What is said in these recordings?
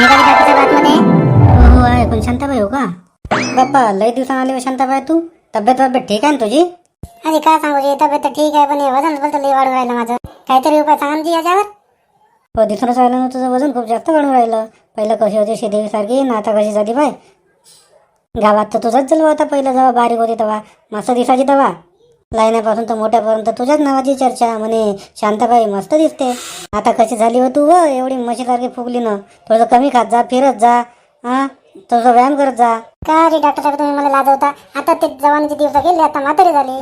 आहे का डॉक्टर साहेब आतमध्ये? हो आहे. पण शांताबाई हो का? बाप्पा लय दिवसांनी आली हो शांताबाई तू. तब्येत ठीक आहे ना तुझी? अरे काय सांगू जी, तब्येत तर ठीक आहे पण हे वजन बोलतं लई वाढून राहिलं माझं. काहीतरी उपाय सांगा ना जी याच्यावर. हो दिसूनच राहिलं ना तुझं वजन खूप जास्त वाढून राहिलं. पहिलं कशी होती श्रीदेवी सारखी ना आता कशी झाली बाय. गावात तर तुझाच जलवा होता पहिलं जेव्हा बारीक होती तेव्हा. मस्त दिसायची तेव्हा. लहानापासून तर मोठ्यापर्यंत तुझ्याच नावाची चर्चा म्हणे शांताबाई मस्त दिसते. आता कशी झाली हो तू व एवढी म्हशीसारखी फुगली ना. थोडंसं कमी खात जा, फिरत जा, हा थोडंसं व्यायाम करत जा. का रे डॉक्टर साहेब तुम्ही मला लाजवता? आता ते जवानीचे दिवस गेले, आता म्हातारी झाली.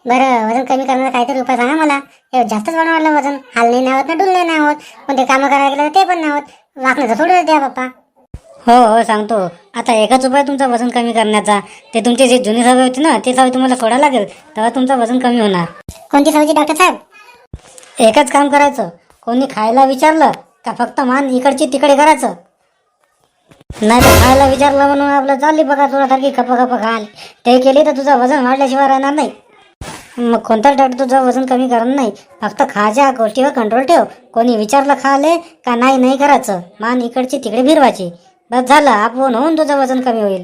बरं वजन कमी करण्याचा काहीतरी उपाय सांगा मला. हे जास्तच वाढवलं वजन. हाल नाही होत ना, डुल नाही होत. पण ते कामं करायला गेलं ते पण नाही होत. वाकण्याचं थोडं द्या बाप्पा. हो हो सांगतो. आता एकच उपाय तुमचं वजन कमी करण्याचा. ते तुमची जी जुनी सवय होती ना ती सवय तुम्हाला सोडायला लागेल तेव्हा तुमचं वजन कमी होणार. कोणती सवयी डॉक्टर साहेब? एकच काम करायचं. कोणी खायला विचारलं का फक्त मान इकडची तिकडे करायचं. नाही तर खायला विचारलं म्हणून आपलं चालली बघा थोडासारखी खपा खाल. ते केली तर तुझं वजन वाढल्याशिवाय राहणार नाही. मग कोणताच डॉक्टर तुझं वजन कमी करणार नाही. फक्त खायच्या गोष्टीवर कंट्रोल ठेव. कोणी विचारलं खाले का नाही करायचं. मान इकडची तिकडे फिरवायची. बस झालं, आपण होऊन तुझं वजन कमी होईल.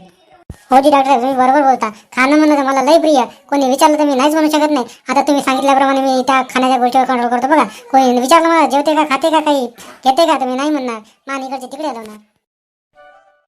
हो जी डॉक्टर साहेब तुम्ही बरोबर बोलता. खाणं म्हणणं मला लई प्रिय. कोणी विचारलं तर मी नाहीच म्हणू शकत नाही. आता तुम्ही सांगितल्याप्रमाणे मी त्या खाण्याच्या गोष्टीवर कंट्रोल करतो बघा. कोणी विचारलं मला जेवते का, खाते का, काही घेते का, तुम्ही नाही म्हणणार. मान इकडची तिकडे हलवणार.